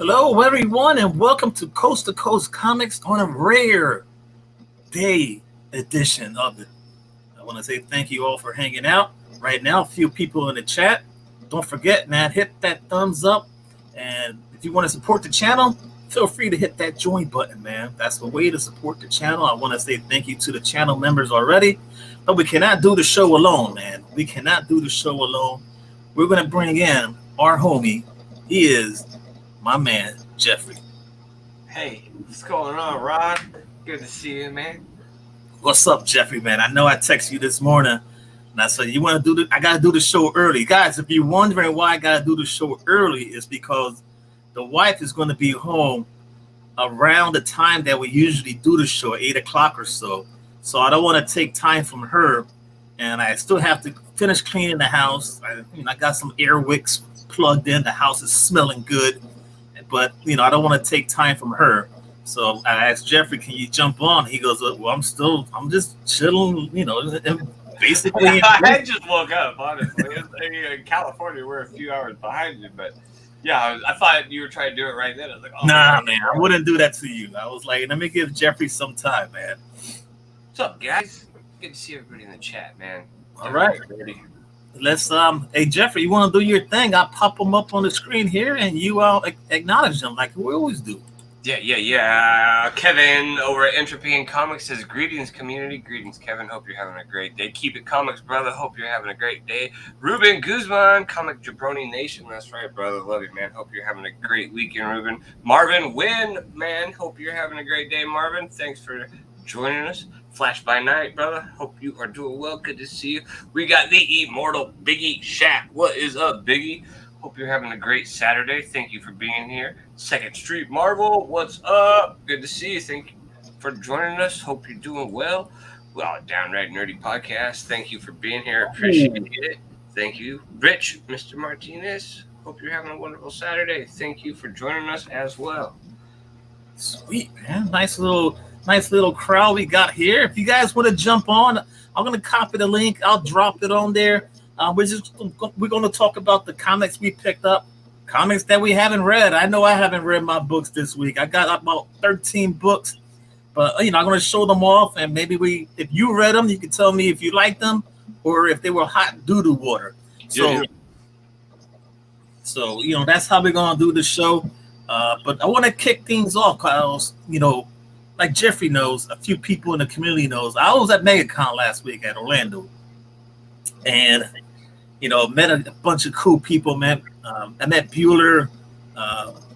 Hello, everyone, and welcome to Coast Comics on a rare day edition of it. I want to say thank you all for hanging out. Right now, a few people in the chat. Don't forget, man, hit that thumbs up. And if you want to support the channel, feel free to hit that join button, man. That's the way to support the channel. I want to say thank you to the channel members already. But we cannot do the show alone, man. We cannot do the show alone. We're going to bring in our homie. He is my man, Jeffrey. Hey, what's going on, Rod? Good to see you, man. What's up, Jeffrey, man? I know I texted you this morning, and I said, you want to do I got to do the show early. Guys, if you're wondering why I got to do the show early, it's because the wife is going to be home around the time that we usually do the show, 8 o'clock or so. So I don't want to take time from her, and I still have to finish cleaning the house. I got some air wicks plugged in. The house is smelling good. But, I don't want to take time from her. So I asked Jeffrey, can you jump on? He goes, well, I'm just chilling, and basically. I just woke up, honestly. In California, we're a few hours behind you. But, yeah, I thought you were trying to do it right then. I was like, oh, nah, man, I wouldn't do that to you. I was like, let me give Jeffrey some time, man. What's up, guys? Good to see everybody in the chat, man. All right. Let's hey Jeffrey, you want to do your thing? I'll pop them up on the screen here, and you acknowledge them like we always do. Yeah. Kevin over at Entropy and Comics says, greetings, community. Greetings, Kevin. Hope you're having a great day. Keep it comics, brother. Hope you're having a great day. Ruben Guzman, Comic Jabroni Nation. That's right, brother. Love you, man. Hope you're having a great weekend, Ruben. Marvin Wynn, man. Hope you're having a great day, Marvin. Thanks for joining us. Flash by night, brother. Hope you are doing well. Good to see you. We got the immortal Biggie Shaq. What is up, Biggie? Hope you're having a great Saturday. Thank you for being here. Second Street Marvel, what's up? Good to see you. Thank you for joining us. Hope you're doing well. Well, Downright Nerdy Podcast. Thank you for being here. Appreciate it. Thank you. Rich, Mr. Martinez. Hope you're having a wonderful Saturday. Thank you for joining us as well. Sweet, man. Nice little crowd we got here. If you guys want to jump on, I'm going to copy the link. I'll drop it on there. We're going to talk about the comics we picked up, comics that we haven't read. I know I haven't read my books this week. I got about 13 books, but I'm going to show them off, and maybe if you read them, you can tell me if you like them or if they were hot doo-doo water. So that's how we're going to do the show. But I want to kick things off, because like Jeffrey knows, a few people in the community knows, I was at MegaCon last week at Orlando, and met a bunch of cool people, man. I met Bueller,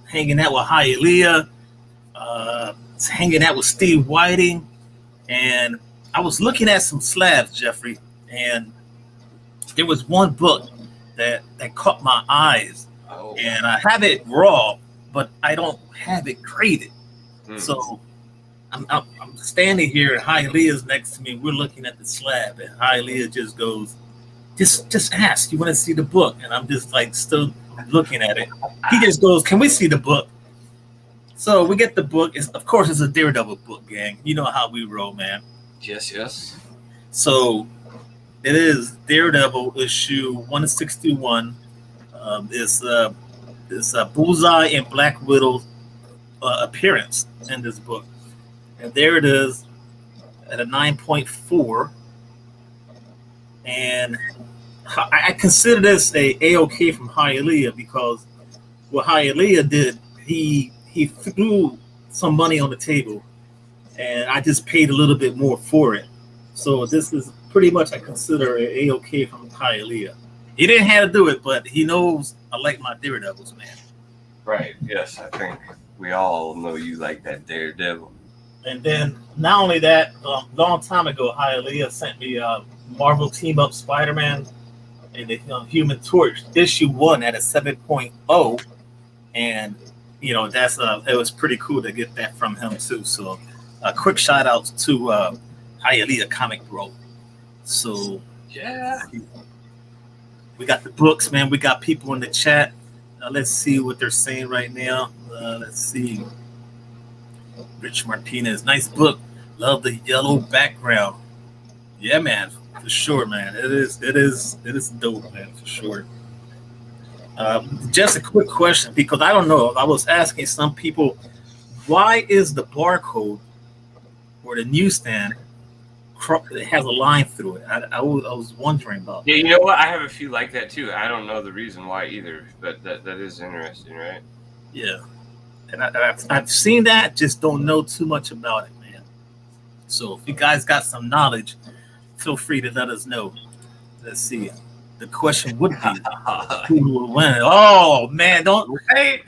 hanging out with Hialeah, hanging out with Steve Whiting, and I was looking at some slabs, Jeffrey, and there was one book that caught my eyes, and I have it raw, but I don't have it graded. So I'm standing here, and Hialeah's next to me. We're looking at the slab, and Hialeah just goes, just ask. You want to see the book? And I'm just like still looking at it. He just goes, can we see the book? So we get the book. Of course, it's a Daredevil book, gang. You know how we roll, man. Yes. So it is Daredevil issue 161. It's Bullseye and Black Widow's appearance in this book. And there it is at a 9.4. And I consider this a A-OK from Hialeah, because what Hialeah did, he threw some money on the table, and I just paid a little bit more for it. So this is pretty much, I consider an A-OK from Hialeah. He didn't have to do it, but he knows I like my Daredevils, man. Right, yes, I think we all know you like that Daredevil. And then, not only that, a long time ago, Hialeah sent me Marvel Team Up Spider-Man and the Human Torch issue 1 at a 7.0, and that's it was pretty cool to get that from him too. So a quick shout out to Hialeah Comic Bro. So yeah, we got the books, man. We got people in the chat. Let's see what they're saying right now. Let's see. Rich Martinez, nice book. Love the yellow background. Yeah, man, for sure, man. It is dope, man, for sure. Just a quick question, because I don't know. I was asking some people, why is the barcode or the newsstand it has a line through it? I was wondering about. Yeah, you know what? I have a few like that too. I don't know the reason why either, but that is interesting, right? Yeah, and I've seen that, just don't know too much about it, man. So if you guys got some knowledge, feel free to let us know. Let's see. The question would be, who will win? Oh man, don't. Hey,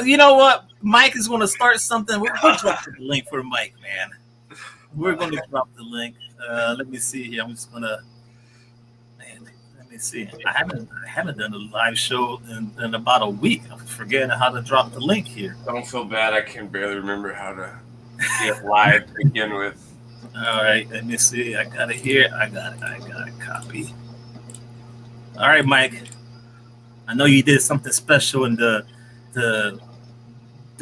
you know what? Mike is going to start something. We'll drop the link for Mike, man. We're going to drop the link. Let me see here. I'm just going to. Let me see. I haven't done a live show in about a week. I'm forgetting how to drop the link here. Don't feel bad. I can barely remember how to get live to begin with. All right. Let me see. I got it here. I got a copy. All right, Mike. I know you did something special in the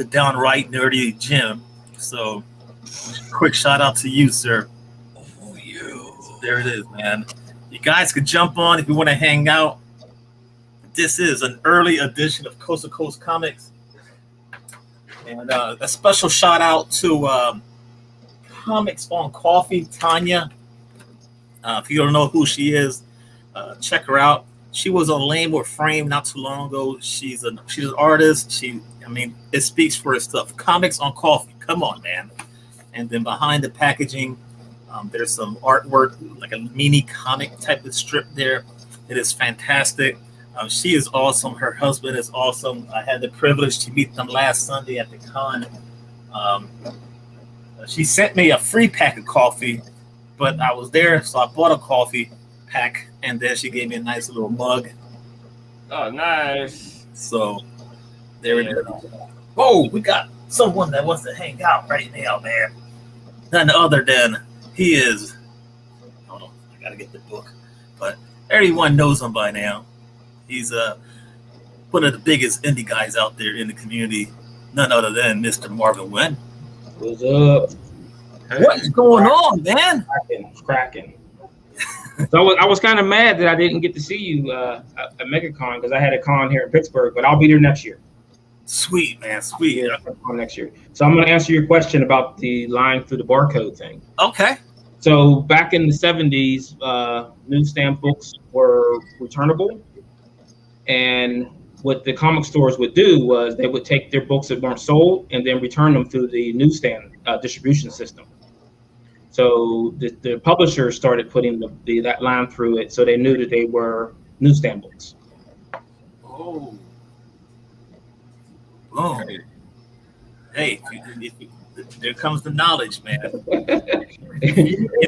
downright nerdy gym. So, quick shout out to you, sir. Oh, you. There it is, man. You guys could jump on if you want to hang out. This is an early edition of Coast to Coast Comics. And a special shout out to Comics on Coffee, Tanya. If you don't know who she is, check her out. She was on Lame or Frame not too long ago. She's an artist. It speaks for itself. Comics on Coffee. Come on, man. And then behind the packaging, there's some artwork, like a mini comic type of strip there. It is fantastic. She is awesome. Her husband is awesome. I had the privilege to meet them last Sunday at the con. She sent me a free pack of coffee, but I was there, so I bought a coffee pack, and then she gave me a nice little mug. Oh, nice. So there it is. Oh, we got someone that wants to hang out right now, man. None other than he is. Hold on, I gotta get the book. But everyone knows him by now. He's one of the biggest indie guys out there in the community. None other than Mr. Marvin Wynn. What's up? What is going on, man? Cracking. So I was kind of mad that I didn't get to see you at MegaCon because I had a con here in Pittsburgh, but I'll be there next year. Sweet, man, sweet. Yeah, next year. So I'm going to answer your question about the line through the barcode thing. Okay. So back in the 70s, newsstand books were returnable, and what the comic stores would do was they would take their books that weren't sold and then return them through the newsstand distribution system. So the publishers started putting that line through it, so they knew that they were newsstand books. Oh. Oh. Hey, there comes the knowledge, man. If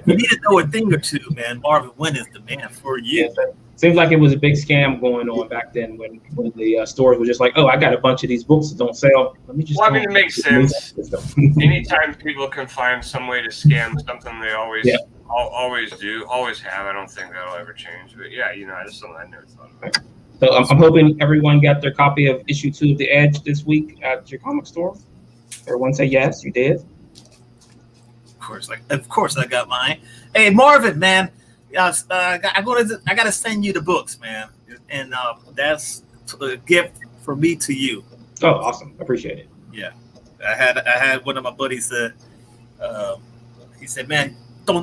you need to know a thing or two, man, Marvin Wynn is the man for you. Yeah, seems like it was a big scam going on back then when the stores were just like, oh, I got a bunch of these books that don't sell. Let me just. Well, I mean, it makes sense. Anytime people can find some way to scam something, they always do, always have. I don't think that'll ever change. But yeah, that's something I never thought about. So I'm hoping everyone got their copy of issue 2 of The Edge this week at your comic store. Everyone say yes, you did. Of course, I got mine. Hey, Marvin, man, I gotta send you the books, man, and that's a gift from me to you. Oh, awesome! Appreciate it. Yeah, I had one of my buddies said, he said, man,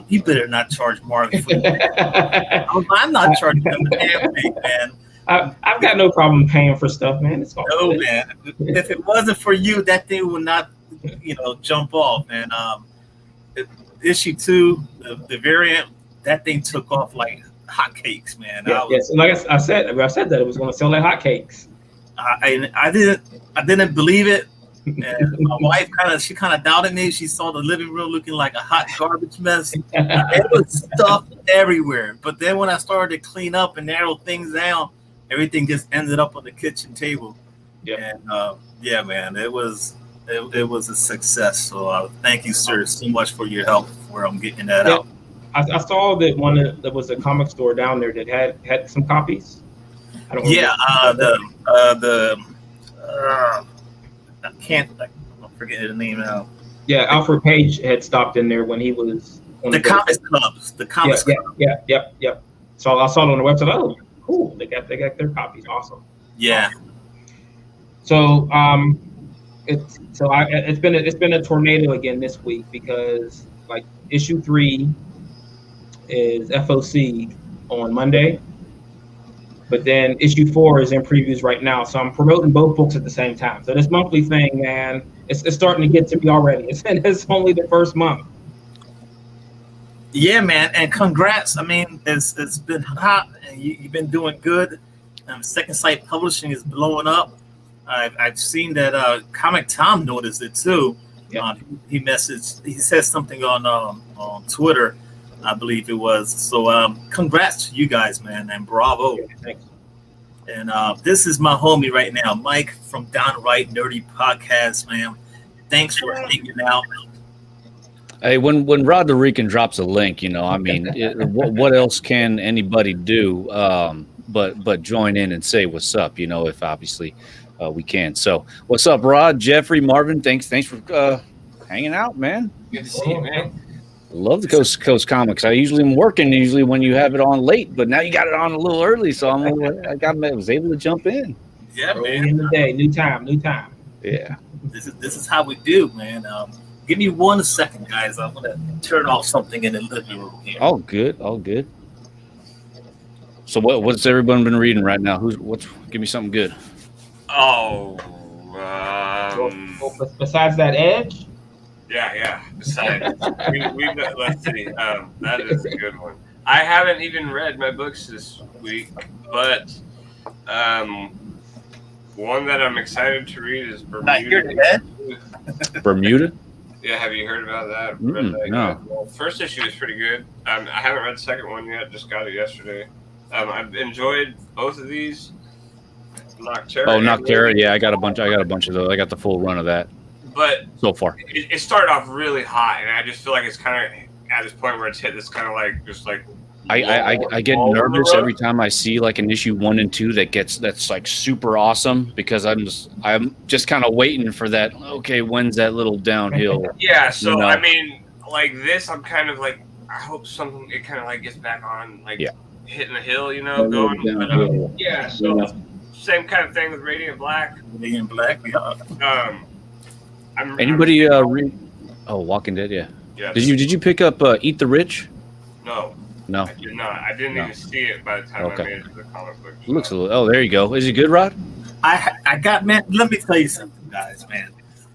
you better not charge Marvin for that. I'm not charging him anything, man. I've got no problem paying for stuff, man. It's all no, good. Man. If it wasn't for you, that thing would not, jump off, man. Issue 2, the variant, that thing took off like hotcakes, man. Yes, and like I said that it was going to sell like hotcakes. I didn't believe it. And my wife kind of doubted me. She saw the living room looking like a hot garbage mess. It was stuff everywhere. But then when I started to clean up and narrow things down, everything just ended up on the kitchen table. Yeah. And yeah, man, it was a success. So thank you, sir, so much for your help where I'm getting that out. I saw that there was a comic store down there that had some copies. I don't I'm forgetting the name now. Yeah, Alfred Page had stopped in there when he was on the comics clubs. The comics club. Yep. So I saw it on the website. Oh, cool! They got their copies. Awesome. Yeah. So it's been a tornado again this week because like issue 3 is FOC on Monday, but then issue 4 is in previews right now. So I'm promoting both books at the same time. So this monthly thing, man, it's starting to get to me already. It's only the first month. Yeah, man, and congrats. I mean, it's been hot, and you've been doing good. Second Sight Publishing is blowing up. I've seen that Comic Tom noticed it too. Yeah. He said something on Twitter, I believe it was. So congrats to you guys, man, and bravo. Yeah, thanks. And this is my homie right now, Mike from Downright Nerdy Podcast, man. Thanks for hanging out. Hey, when Rod the Rican drops a link, you know, I mean, what else can anybody do but join in and say what's up, you know, if obviously we can. So what's up, Rod, Jeffrey, Marvin? Thanks for hanging out, man. Good to see you, man. Love the Coast to Coast Comics. I usually am working when you have it on late, but now you got it on a little early, so I was able to jump in. Yeah, Early man. in the day, new time. Yeah. This is how we do, man. Give me 1 second, guys. I'm gonna turn off something in the living room here. All good. So what's everyone been reading right now? Give me something good. Oh, Well, besides that Edge, yeah. Besides, let's see. That is a good one. I haven't even read my books this week, but one that I'm excited to read is Bermuda. Bermuda? Yeah, have you heard about that? No. Well, first issue is pretty good. I haven't read the second one yet. Just got it yesterday. I've enjoyed both of these. Nocterra. Oh, Nocterra. Yeah, I got a bunch of those. I got the full run of that. But so far, it started off really hot, and I just feel like it's kind of at this point where it's hit this kind of like just like. I get nervous every time I see like an issue 1 and 2 that's like super awesome because I'm just kind of waiting for that. Okay, when's that little downhill? Yeah, so you know? I mean, like this, I'm kind of like I hope something it kind of like gets back on like hitting the hill, you know, going. But, yeah, so same kind of thing with Radiant Black. Radiant Black, yeah. Anybody read? Oh, Walking Dead, yeah. Yeah. Did you pick up Eat the Rich? No. No. I did not. I didn't even see it by the time I made it to the comic book. It looks a little. Oh, there you go. Is it good, Rod? I got, man. Let me tell you something, guys, man.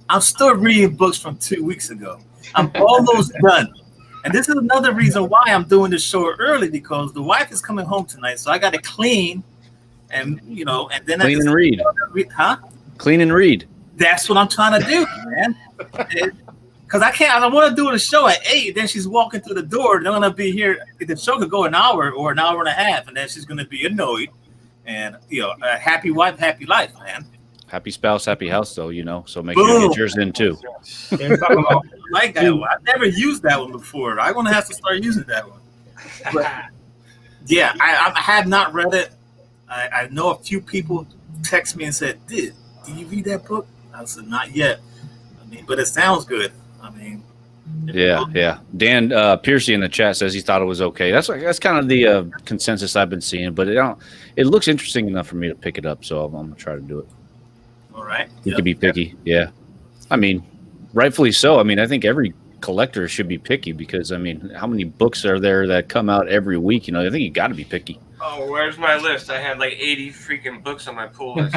I'm still reading books from 2 weeks ago. I'm almost done. And this is another reason why I'm doing this show early because the wife is coming home tonight, so I got to clean, and you know, and then clean and read. Huh? Clean and read. That's what I'm trying to do, man. Because I can't. I want to do the show at 8. Then she's walking through the door. They're gonna be here. The show could go an hour or an hour and a half, and then she's gonna be annoyed. And you know, a happy wife, happy life, man. Happy spouse, happy house, though. You know, so make sure you get yours in too. Like that one. I've never used that one before. I'm gonna have to start using that one. But, yeah, I have not read it. I know a few people text me and said, "Did you read that book?" I said, "Not yet." I mean, but it sounds good. I mean, yeah. Dan Piercy in the chat says he thought it was okay. That's kind of the consensus I've been seeing, but it looks interesting enough for me to pick it up, so I'm gonna try to do it. All right, you could be picky, yeah. I mean, rightfully so. I mean, I think every collector should be picky because I mean, how many books are there that come out every week? You know, I think you got to be picky. Oh, where's my list? I had like 80 freaking books on my pull list.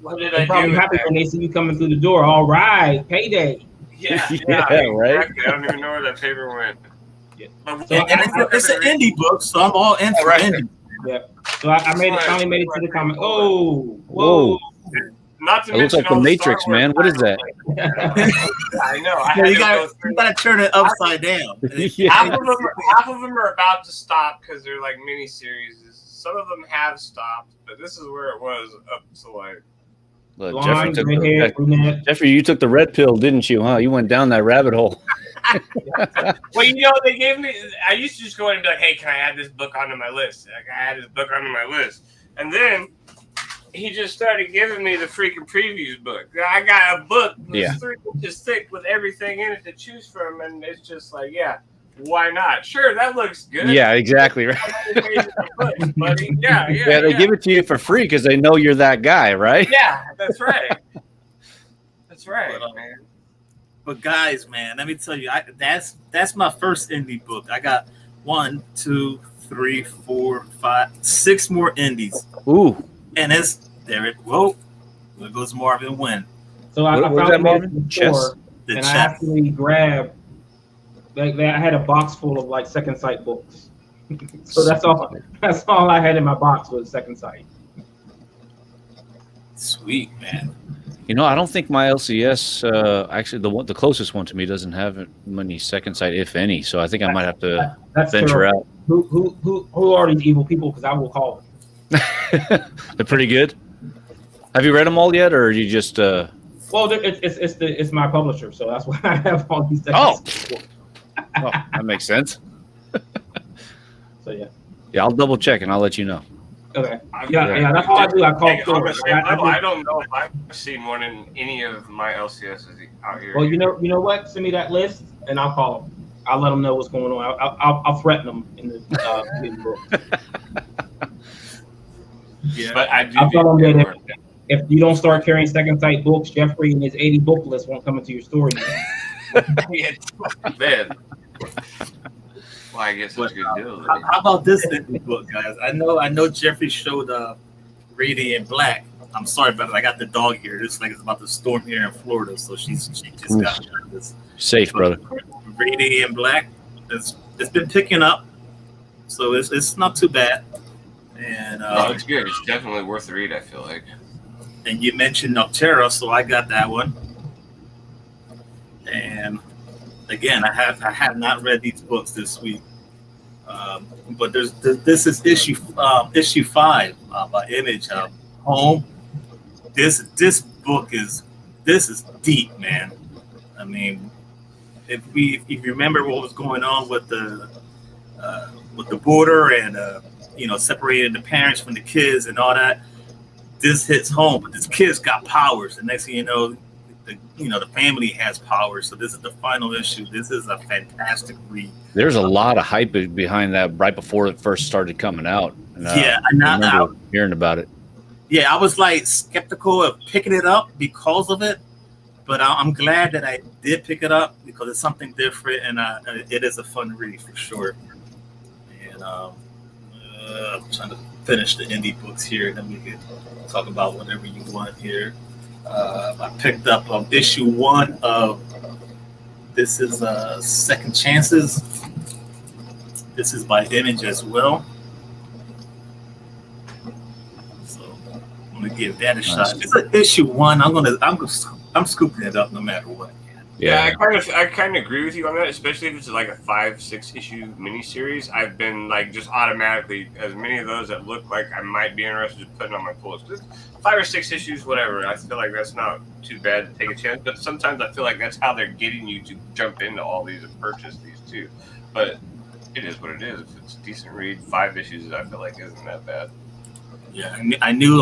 What did I do? I'm happy when they see you coming through the door. All right, payday. Yeah, right. Exactly. I don't even know where that paper went. Yeah. And it's an indie book, so I'm all in for indie. Yeah. So I finally made it to the comic. Oh, whoa. Not to it looks like the Matrix, man. What is that? I know. You gotta turn it upside down. Half of them are about to stop because they're like mini series. Some of them have stopped, but this is where it was up to like. Look, Jeffrey, you took the red pill, didn't you? Huh? You went down that rabbit hole. Well, you know, they gave me. I used to just go in and be like, "Hey, can I add this book onto my list?" Like, I add this book onto my list, and then he just started giving me the freaking previews book. I got a book that's 3 inches thick with everything in it to choose from, and it's just like, yeah, Why not? Sure, that looks good. Yeah, exactly. Right. Yeah, they give it to you for free because they know you're that guy, right? Yeah, that's right. That's right, man. But guys, man, let me tell you, that's my first indie book. I got 1, 2, 3, 4, 5, 6 more indies. Ooh. And it's there goes Marvin Wynn. So I What found that, Marvin? Chess. And I actually grabbed. I had a box full of like Second Sight books. So that's all. That's all I had in my box was Second Sight. Sweet, man. You know, I don't think my LCS actually the closest one to me doesn't have many Second Sight, if any. So I think I might have to venture out. Who are these evil people? Because I will call them. They're pretty good. Have you read them all yet, or are you just? Well, it's my publisher, so that's why I have all these. Oh, that makes sense. So yeah. Yeah, I'll double check and I'll let you know. Okay. Yeah. That's all I do. I call stores. I don't know if I've seen one in any of my LCSs out here. Well, you know what? Send me that list and I'll call them. I'll let them know what's going on. I'll threaten them in the book. Yeah, but I do. I'll tell them that if you don't start carrying Second Sight books, Jeffrey and his 80 book list won't come into your store anymore. Man. Well, I guess it's a good deal. How about this indie book, guys? I know Jeffrey showed Radiant Black. I'm sorry, but I got the dog here. It's like it's about to storm here in Florida, so she just got this. Safe, brother. Radiant Black. It's been picking up, so it's not too bad. And it's good. It's definitely worth the read, I feel like. And you mentioned Noctera, so I got that one. And again, I have not read these books this week, but this is issue 5 by Image Home. This book is deep, man. I mean, if you remember what was going on with the border and separating the parents from the kids and all that, this hits home. But this kid's got powers. The next thing you know, the family has powers. So this is the final issue. This is a fantastic read. There's a lot of hype behind that right before it first started coming out. And, I remember hearing about it. Yeah, I was like skeptical of picking it up because of it, but I'm glad that I did pick it up because it's something different and it is a fun read for sure. And I'm trying to finish the indie books here, and then we can talk about whatever you want here. I picked up issue 1 of this is Second Chances. This is by Image as well. So I'm gonna give that a shot. It's issue 1. I'm scooping it up no matter what. Yeah, I kind of agree with you on that, especially if it's like a 5-6 issue miniseries. I've been like just automatically as many of those that look like I might be interested in putting on my pull list. 5 or 6 issues, whatever. I feel like that's not too bad to take a chance. But sometimes I feel like that's how they're getting you to jump into all these and purchase these too. But it is what it is. If it's a decent read, 5 issues I feel like isn't that bad. Yeah, I knew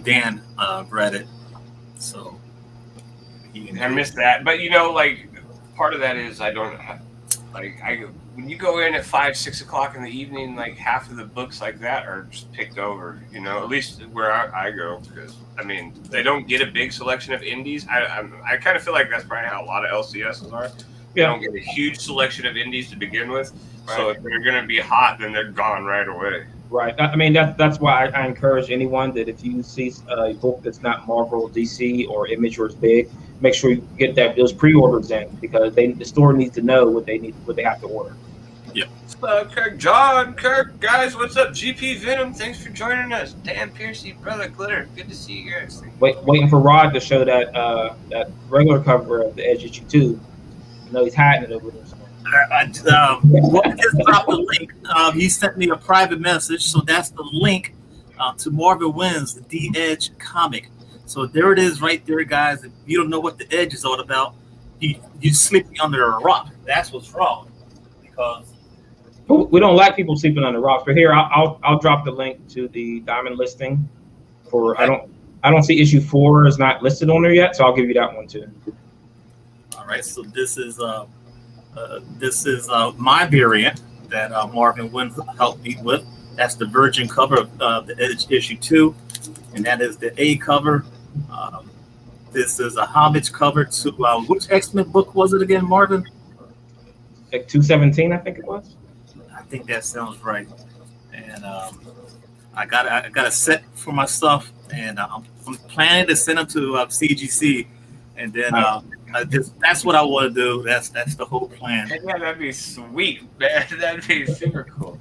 Dan read it, so. I missed that, but like part of that is I don't when you go in at 5-6 o'clock in the evening, like half of the books like that are just picked over. At least where I go, because I mean they don't get a big selection of indies. I kind of feel like that's probably how a lot of LCSs are. They don't get a huge selection of indies to begin with, so if they're going to be hot, then they're gone right away. Right. I mean that's why I encourage anyone that if you see a book that's not Marvel, DC, or Image or is big, make sure you get those pre-orders in because the store needs to know what they have to order. Yep. Kirk, guys, what's up? GP Venom, thanks for joining us. Dan Piercy, Brother Glitter, good to see you guys. Waiting for Rod to show that regular cover of the Edge Issue 2. I know he's hiding it over there. I just dropped the link. He sent me a private message, so that's the link to Marvin Wynn's The Edge comic. So there it is, right there, guys. If you don't know what the Edge is all about, you sleeping under a rock. That's what's wrong. Because we don't like people sleeping under rocks. But here, I'll drop the link to the Diamond listing for. I don't see issue 4 is not listed on there yet, so I'll give you that one too. All right. So this is This is my variant that Marvin Wynn helped me with. That's the Virgin cover of the issue 2, and that is the A cover. This is a homage cover to which X-Men book was it again, Marvin? Like 217, I think it was. I think that sounds right. And I got a set for my stuff, and I'm planning to send them to CGC, and then that's what I want to do. That's the whole plan. Yeah, that'd be sweet, man. That'd be super cool.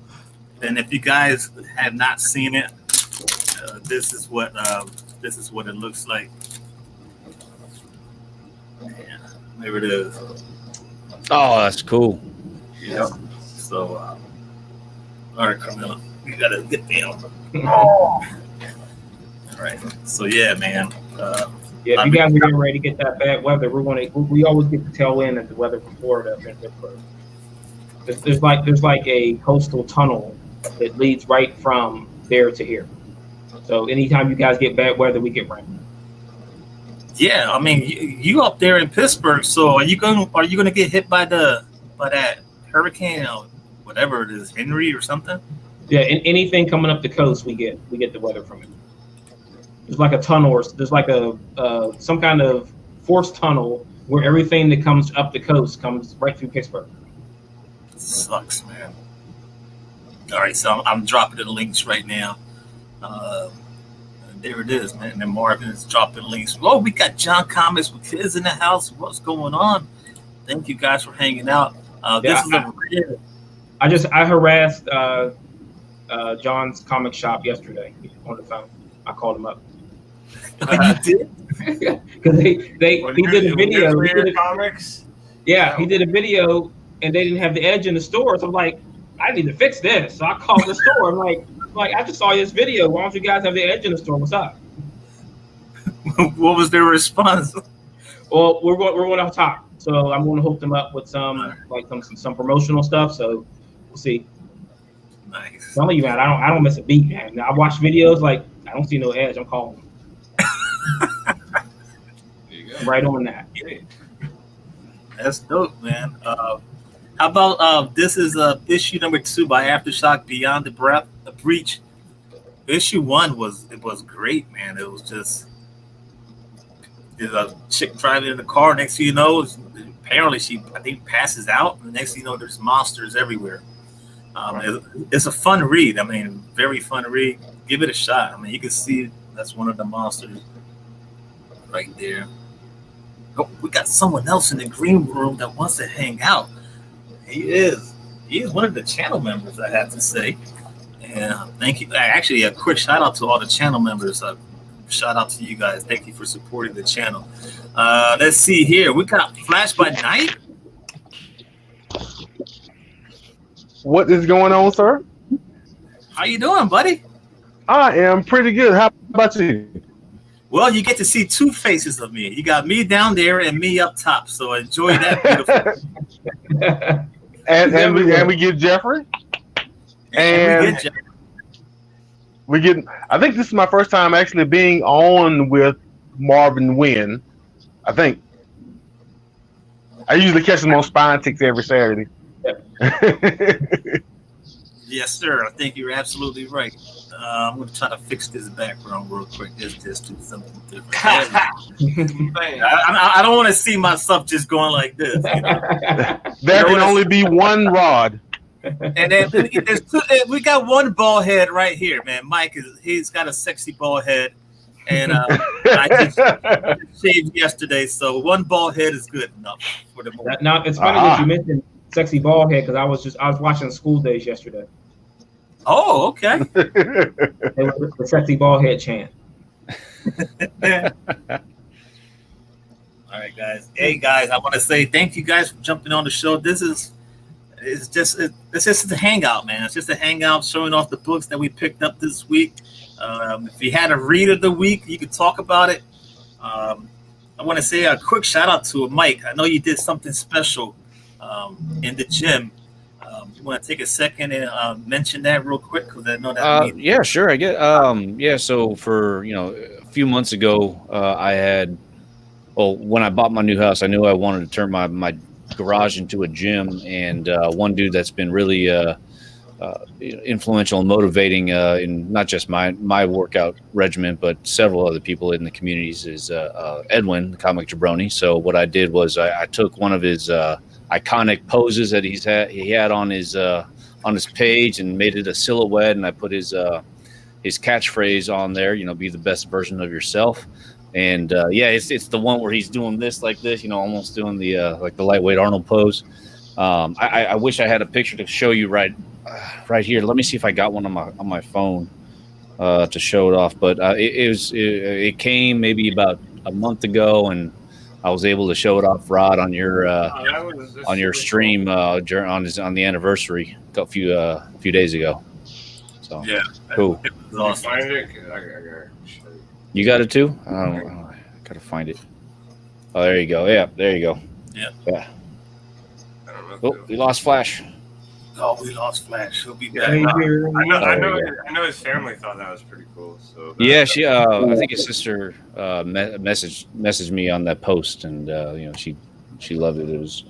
And if you guys have not seen it, this is what it looks like. Yeah, there it is. Oh, that's cool. Yeah. So, all right, Carmela, you gotta get down. All right. So yeah, man. Yeah, if you guys are getting ready to get that bad weather, we always get the tail end of the weather from Florida up in Pittsburgh. There's like a coastal tunnel that leads right from there to here. So anytime you guys get bad weather, we get rain. Yeah, I mean, you up there in Pittsburgh, so are you gonna get hit by that hurricane or whatever it is, Henry or something? Yeah, anything coming up the coast, we get the weather from it. There's like a tunnel, or there's like a some kind of forced tunnel where everything that comes up the coast comes right through Pittsburgh. Sucks, man. All right, so I'm dropping the links right now. There it is, man. And then Marvin is dropping links. Oh, we got Dank Comics with kids in the house. What's going on? Thank you guys for hanging out. I harassed John's comic shop yesterday on the phone. I called him up. You did? Because he did a video. Comics? Yeah, he did a video, and they didn't have the edge in the store. So I'm like, I need to fix this. So I called the store. I'm like, I just saw this video. Why don't you guys have the edge in the store? What's up? What was their response? Well, we're going off top. So I'm going to hook them up with some promotional stuff. So we'll see. Nice. I'm telling you, man, I don't miss a beat, man. I watch videos like I don't see no edge. I'm calling them. Right on that. That's dope, man. How about this is issue number 2 by Aftershock Beyond the Breach. Issue 1 was great, man. It was just there's a chick driving in the car. Next thing you know, apparently she passes out. And the next thing you know, there's monsters everywhere. It's a fun read. I mean, very fun read. Give it a shot. I mean, you can see that's one of the monsters right there. Oh, we got someone else in the green room that wants to hang out. He is one of the channel members, I have to say. And thank you. Actually, a quick shout out to all the channel members. Shout out to you guys. Thank you for supporting the channel. Let's see here. We got Flash by Night. What is going on, sir? How you doing, buddy? I am pretty good. How about you? Well, you get to see 2 faces of me. You got me down there and me up top. So enjoy that beautiful. and we get Jeffrey. And we get. I think this is my first time actually being on with Marvin Wynn. I think I usually catch him on Spine Ticks every Saturday. Yes, sir. I think you're absolutely right. I'm going to try to fix this background real quick. Just do something different. I don't want to see myself just going like this. You know? There can only be one rod. And then we got one bald head right here, man. Mike he's got a sexy bald head, and I just shaved yesterday, so one bald head is good enough for the moment. Now it's funny that you mentioned sexy bald head because I was watching School Days yesterday. Oh, okay. The sexy bald head chant. All right, guys. Hey, guys, I want to say thank you guys for jumping on the show. It's just a hangout, man. It's just a hangout showing off the books that we picked up this week. If you had a read of the week, you could talk about it. I want to say a quick shout out to Mike. I know you did something special in the gym. You want to take a second and mention that real quick because I know that. Yeah, sure. I get. So for a few months ago, I had. Well, when I bought my new house, I knew I wanted to turn my garage into a gym, and one dude that's been really influential and motivating in not just my workout regimen, but several other people in the communities is Edwin, the comic jabroni. So what I did was I took one of his iconic poses that he had on his page and made it a silhouette, and I put his catchphrase on there. Be the best version of yourself. And it's the one where he's doing this like this, almost doing the like the lightweight Arnold pose. I wish I had a picture to show you right here. Let me see if I got one on my phone to show it off. But it came maybe about a month ago, and I was able to show it off, Rod, on your on your stream on the anniversary a few days ago. So yeah, cool. Awesome. You got it too? I gotta find it. Oh, there you go. Yeah, there you go. Yeah. I don't know. Oh, we lost Flash. Oh, we lost Flash. He'll be back. I know his family thought that was pretty cool. So yeah, she. I think his sister messaged me on that post, and she loved it. It was.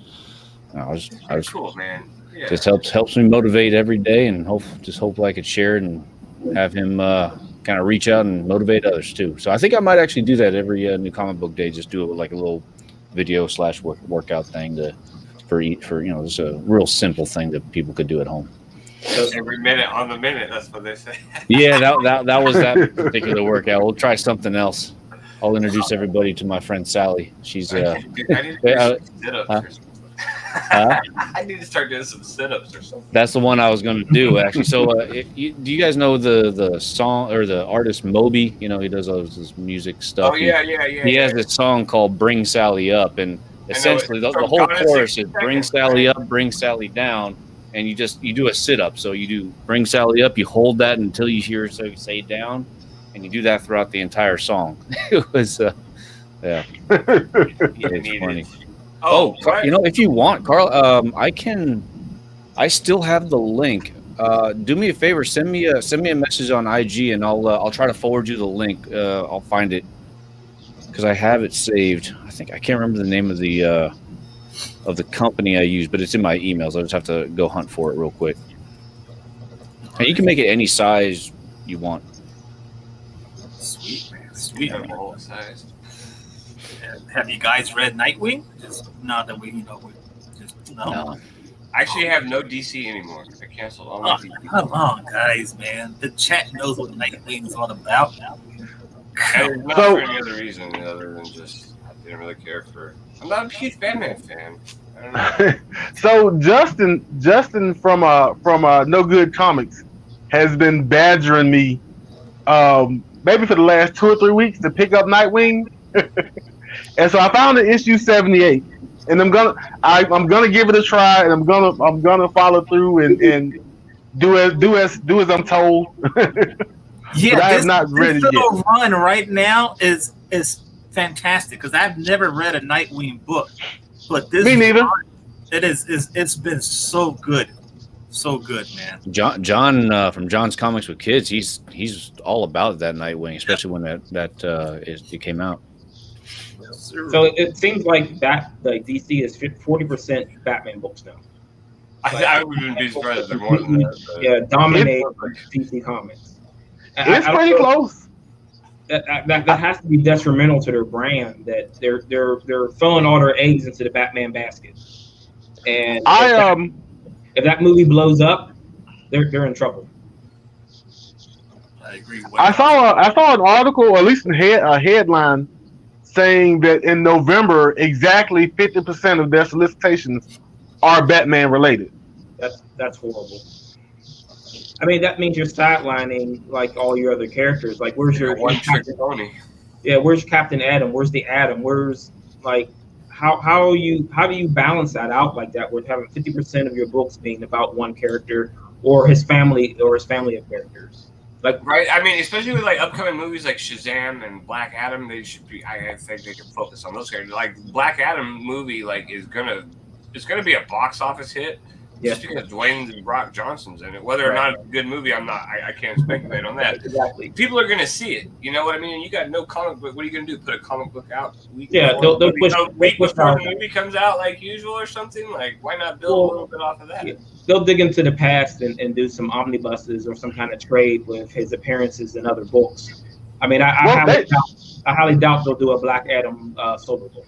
I was cool, man. Yeah. Just helps me motivate every day, and hope I could share it and have him kind of reach out and motivate others too. So I think I might actually do that every new comic book day. Just do it with like a little video / workout thing for just a real simple thing that people could do at home. Every minute on the minute, that's what they say. Yeah, that was that particular workout. We'll try something else. I'll introduce everybody to my friend Sally. She's I need to do some sit-ups or something. I need to start doing some sit-ups or something. That's the one I was going to do, actually. So, do you guys know the song or the artist Moby? He does all this music stuff. Oh yeah. He has this song called "Bring Sally Up," and essentially the whole chorus is "Bring Sally up, bring Sally down," and you do a sit-up. So you do "Bring Sally up," you hold that until you hear her say "down," and you do that throughout the entire song. It was, yeah, it's funny. Oh, if you want, Carl, I still have the link. Do me a favor, send me a message on IG, and I'll try to forward you the link. I'll find it because I have it saved. I can't remember the name of the company I use, but it's in my emails. I just have to go hunt for it real quick. And you can make it any size you want. Sweet, man. Sweet. All size. Have you guys read Nightwing? Just not that we, no. I actually have no DC anymore. I canceled all my DC. Come on, guys, man. The chat knows what Nightwing is all about. And not for any other reason other than just I didn't really care for. I'm not a huge Batman fan. I don't know. So Justin from No Good Comics has been badgering me, maybe for the last 2 or 3 weeks to pick up Nightwing. And so I found the issue 78, and I'm gonna give it a try, and I'm gonna follow through and do as I'm told. Yeah, but I have not read it yet. Run right now is fantastic because I've never read a Nightwing book, but this me neither. It's been so good, man. John from John's Comics with Kids, he's all about that Nightwing, especially when it came out. So it seems like DC is 40% Batman books now. I wouldn't be surprised if they're more than that. Yeah, dominate DC Comics. It's pretty close. That has to be detrimental to their brand. That they're throwing all their eggs into the Batman basket. And if that movie blows up, they're in trouble. I agree. I saw an article, or at least a headline, saying that in November, exactly 50% of their solicitations are Batman related. That's horrible. I mean, that means you're sidelining like all your other characters. Like, where's your one-trick pony? Yeah, where's Captain Atom? Where's the Atom? Where's how do you balance that out like that? Where having 50% of your books being about one character or his family of characters. Like, right, I mean, especially with like upcoming movies like Shazam and Black Adam, they should be. I think they can focus on those characters. Like Black Adam movie, like it's gonna be a box office hit, just because Dwayne the Rock Johnson's in it. Whether or not it's a good movie, I can't speculate on that. Exactly. People are gonna see it. You know what I mean? You got no comic book. What are you gonna do? Put a comic book out? They'll push week before the movie comes out, like usual, or something. Like, why not build a little bit off of that? Yeah. They'll dig into the past and do some omnibuses or some kind of trade with his appearances in other books. I mean, I highly doubt they'll do a Black Adam solo book.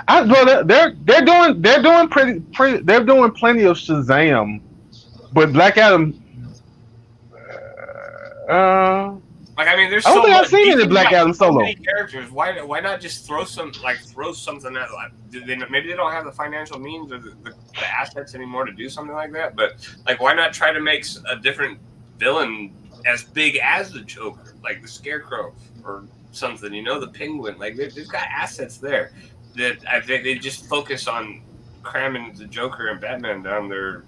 Well, they're doing plenty of Shazam, but Black Adam. Like, I mean, there's I don't think I've seen any Black Adam solo. So many characters. Why not just throw something out? Like, maybe they don't have the financial means or the assets anymore to do something like that. But like, why not try to make a different villain as big as the Joker, like the Scarecrow or something? You know, the Penguin. Like, they've got assets there that I think they just focus on cramming the Joker and Batman down their.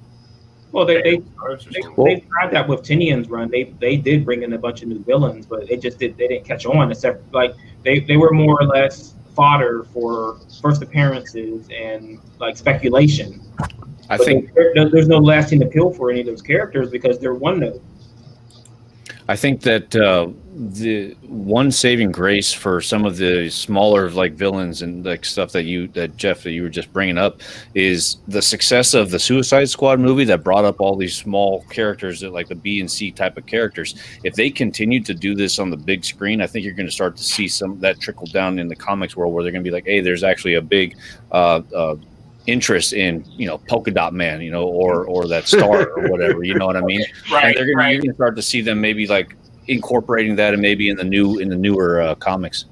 Well, they tried that with Tinian's run. They did bring in a bunch of new villains, but they didn't catch on. Except like they were more or less fodder for first appearances and like speculation. I think there's no lasting appeal for any of those characters because they're one note. I think that the one saving grace for some of the smaller like villains and like stuff that Jeff that you were just bringing up is the success of the Suicide Squad movie that brought up all these small characters that like the B and C type of characters. If they continue to do this on the big screen, I think you're going to start to see some of that trickle down in the comics world where they're going to be like, hey, there's actually a big interest in, you know, Polka Dot Man, you know, or that star or whatever, you know what I mean? Right. And you're gonna start to see them maybe like incorporating that and maybe in the newer comics.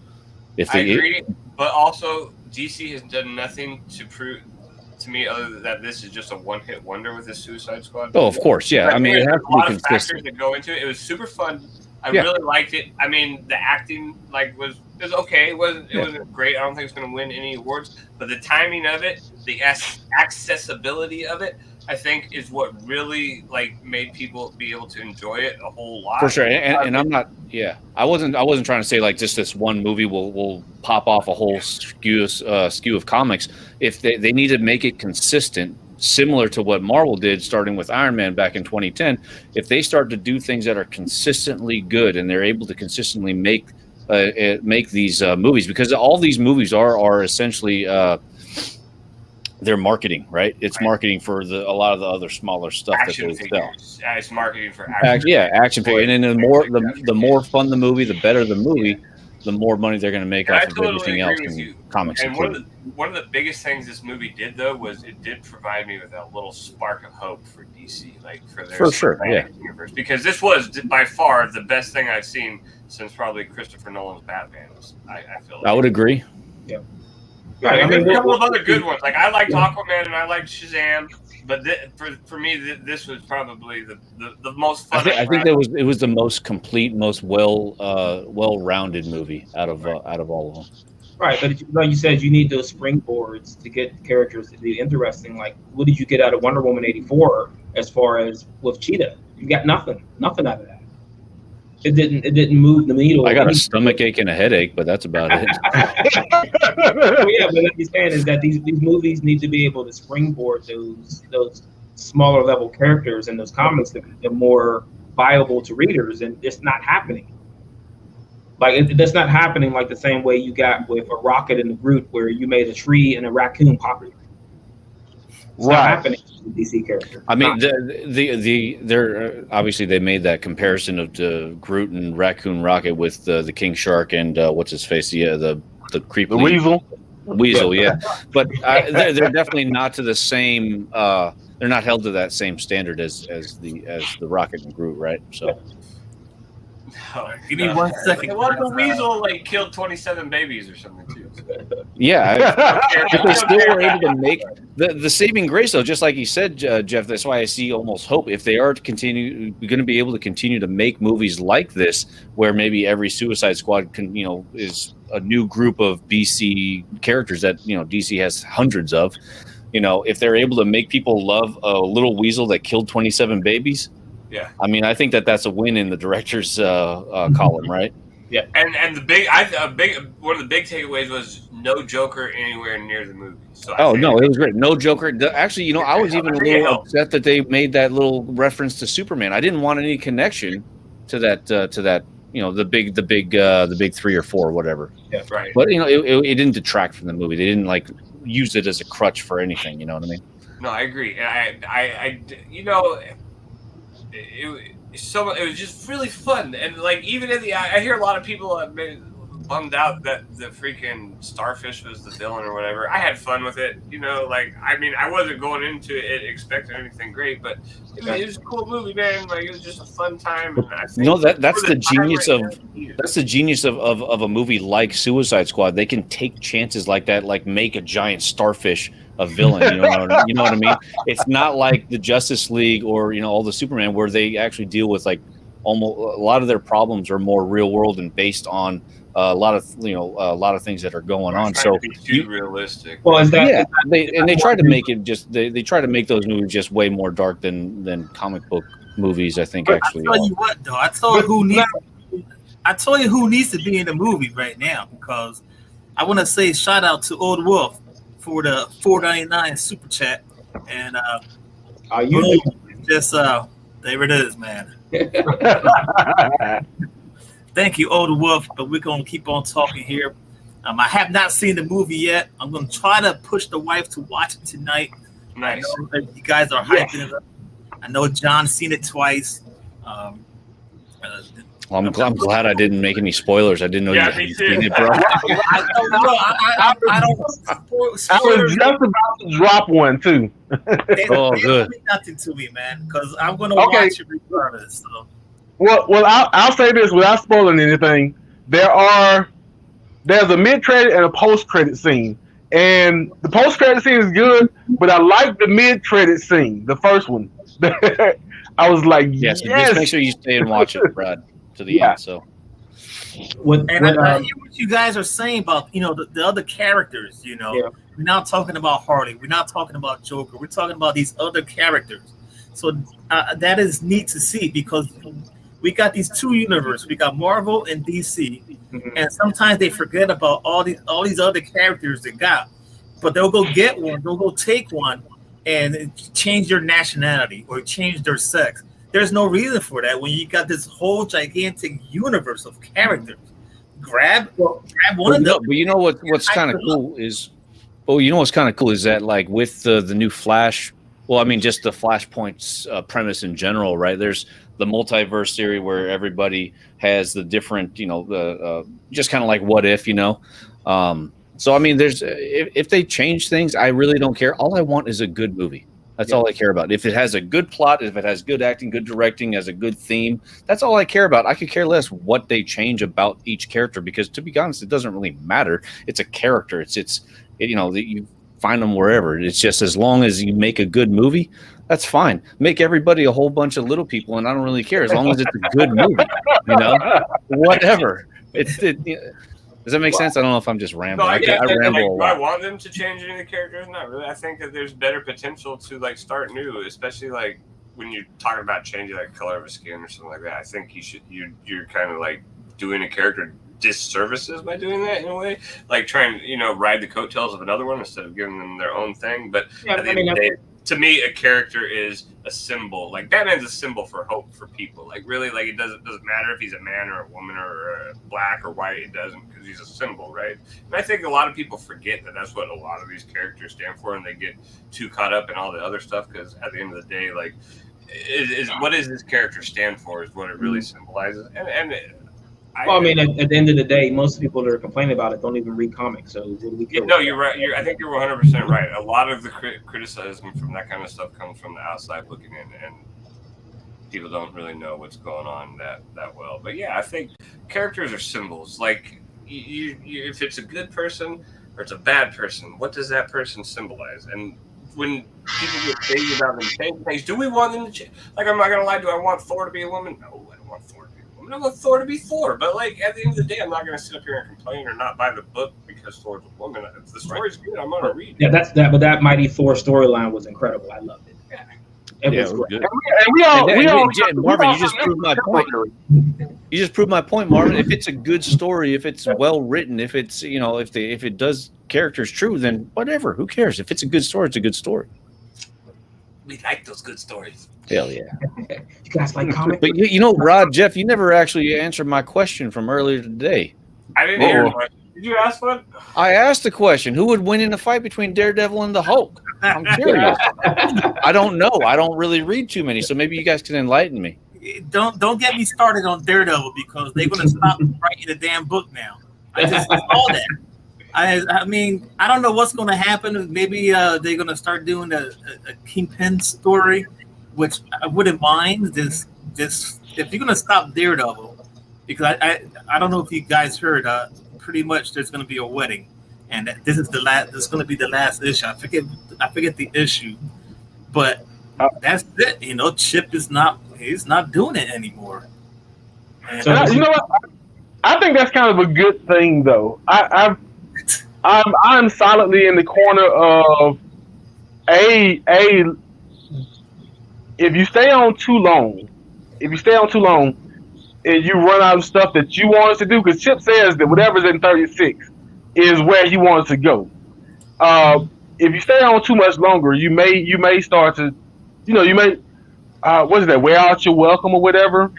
I agree, but also DC has done nothing to prove to me other than that this is just a one-hit wonder with the Suicide Squad. Oh, of course, yeah. Like, I mean, it has a lot to be of factors consistent. that go into it. It was super fun. I really liked it. I mean, the acting was okay. It wasn't great. I don't think it's going to win any awards, but the timing of it, the accessibility of it, I think is what really like made people be able to enjoy it a whole lot. For sure. And I'm not. Yeah, I wasn't trying to say like just this one movie will pop off a whole skew of comics. If they need to make it consistent, similar to what Marvel did starting with Iron Man back in 2010, if they start to do things that are consistently good and they're able to consistently make these movies, because all these movies are essentially they're marketing, right? It's marketing for a lot of the other smaller stuff action that they sell. It's marketing for action. Action figures. And then the more fun the movie, the better the movie, the more money they're going to make off of everything else in comics. And one of the biggest things this movie did, though, was it did provide me with a little spark of hope for DC, like for their universe, because this was by far the best thing I've seen since probably Christopher Nolan's Batman. I feel like. I would agree. Yeah. I mean, there's a couple of other good ones. Like I liked Aquaman and I liked Shazam, but for me, this was probably the most fun. I think it was the most complete, most well-rounded movie out of all of them. Right, but like you said, you need those springboards to get characters to be interesting. Like, what did you get out of Wonder Woman 84 as far as with Cheetah? You got nothing out of that. It didn't move the needle. I got a stomach ache and a headache, but that's about it. Yeah, but what you're saying is that these movies need to be able to springboard those smaller level characters in those comics that are more viable to readers, and it's not happening. Like that's not happening like the same way you got with a Rocket and the Groot, where you made a tree and a raccoon popular. It's not happening to the DC character. I mean, they're obviously they made that comparison of the Groot and Raccoon Rocket with the King Shark and what's his face, the creepy Weasel, yeah. But they're definitely not to the same. They're not held to that same standard as the Rocket and Groot, right? So. Give me 1 second. Well, the Weasel killed 27 babies or something too. Yeah, but they still were able to make the saving grace, though. Just like you said, Jeff. That's why I see almost hope. If they are going to be able to continue to make movies like this, where maybe every Suicide Squad is a new group of BC characters that DC has hundreds of. If they're able to make people love a little weasel that killed 27 babies. Yeah, I mean, I think that's a win in the director's column, right? Yeah, and the one of the big takeaways was no Joker anywhere near the movie. So no, it was great. No Joker. Actually, you know, I was even a little upset that they made that little reference to Superman. I didn't want any connection to that. You know, the big 3 or 4 or whatever. Yeah, right. But you know, it didn't detract from the movie. They didn't like use it as a crutch for anything. You know what I mean? No, I agree. And I you know, it was just really fun. And like even in I hear a lot of people have been bummed out that the freaking starfish was the villain or whatever. I had fun with it, you know. Like, I mean, I wasn't going into it expecting anything great, but it was a cool movie, man. Like, it was just a fun time. And I think that's the genius of a movie like Suicide Squad. They can take chances like that, like make a giant starfish a villain. You know what I mean? It's not like the Justice League or, you know, all the Superman where they actually deal with like almost a lot of their problems are more real world and based on a lot of things that are going on. So too realistic. Well, they try to make it just they try to make those movies just way more dark than comic book movies. I think actually. I tell you what, though, I tell you who needs to be in the movie right now, because I want to say shout out to Old Wolf for the $4.99 super chat, and there it is, man. Thank you, Old Wolf, but we're going to keep on talking here. I have not seen the movie yet. I'm going to try to push the wife to watch it tonight. Nice. I know that you guys are hyping it up. I know John's seen it twice. Well, I'm glad I didn't make any spoilers. I didn't know you hadn't seen it, bro. I don't I was just about to drop one, too. Good. Mean nothing to me, man, because I'm going to watch it regardless. So. Well, I'll say this without spoiling anything. There's a mid-credit and a post-credit scene, and the post-credit scene is good, but I like the mid-credit scene, the first one. I was like, yes. Just make sure you stay and watch it, Brad, to the end. So, I hear what you guys are saying about, you know, the other characters. You know, we're not talking about Harley, we're not talking about Joker, we're talking about these other characters. So that is neat to see, because we got these two universes. We got Marvel and DC, and sometimes they forget about all these other characters they got. But they'll go get one, they'll go take one, and change their nationality or change their sex. There's no reason for that when you got this whole gigantic universe of characters. Grab one of them. But you know what's kind of cool is, that like with the new Flash. Well, I mean, just the Flashpoint's premise in general, right? There's the multiverse theory where everybody has the different, you know, just kind of like what if, you know. So I mean, there's if they change things, I really don't care. All I want is a good movie. That's all I care about. If it has a good plot, if it has good acting, good directing, has a good theme, that's all I care about. I could care less what they change about each character, because to be honest, it doesn't really matter. It's a character. It's you know, you find them wherever. It's just as long as you make a good movie, that's fine. Make everybody a whole bunch of little people, and I don't really care as long as it's a good movie. You know, whatever. Does that make sense? I don't know if I'm just rambling. No, I ramble a lot. Do I want them to change any of the characters? Not really. I think that there's better potential to like start new, especially like when you're talking about changing like color of a skin or something like that. I think you're kind of like doing a character disservices by doing that in a way, like trying to, you know, ride the coattails of another one instead of giving them their own thing. But at the end of the day, to me, a character is a symbol. Like Batman's a symbol for hope for people. Like really, like it doesn't matter if he's a man or a woman or black or white. It doesn't, because he's a symbol, right? And I think a lot of people forget that that's what a lot of these characters stand for, and they get too caught up in all the other stuff. Because at the end of the day, like, what does this character stand for is what it really symbolizes. And well, I mean, at the end of the day, most people that are complaining about it don't even read comics. So no, you're right. I think you're 100% right. A lot of the criticism from that kind of stuff comes from the outside looking in, and people don't really know what's going on that well. But yeah, I think characters are symbols. Like, if it's a good person or it's a bad person, what does that person symbolize? And when people get crazy about them changing things, do we want them to change? Like, I'm not gonna lie. Do I want Thor to be a woman? No, I don't want Thor. I want Thor to be Thor, but like at the end of the day, I'm not going to sit up here and complain or not buy the book because Thor's a woman. If the story's good, I'm going to read it. Yeah, but that Mighty Thor storyline was incredible. I loved it. It Yeah, was it was great. good. And we all Marvin, you just proved my point. You just proved my point, Marvin. If it's a good story, if it's well written, if it's if it does characters true, then whatever. Who cares? If it's a good story, it's a good story. We like those good stories. Hell yeah. You guys like comics? But Rod, Jeff, you never actually answered my question from earlier today. I didn't hear one. Did you ask one? I asked the question: who would win in a fight between Daredevil and the Hulk? I'm curious. I don't know. I don't really read too many, so maybe you guys can enlighten me. Don't get me started on Daredevil because they're going to stop writing the damn book now. I just saw that. I mean, I don't know what's going to happen. Maybe they're going to start doing a Kingpin story, which I wouldn't mind. Just if you're going to stop Daredevil, because I don't know if you guys heard. Pretty much, there's going to be a wedding, and this is the last. This is going to be the last issue. I forget the issue, but that's it. Chip is not. He's not doing it anymore. And So, you know what? I think that's kind of a good thing, though. I'm solidly in the corner of if you stay on too long, and you run out of stuff that you want us to do, because Chip says that whatever's in 36 is where he wants to go. If you stay on too much longer, you may start to, what is that? Wear out your welcome or whatever.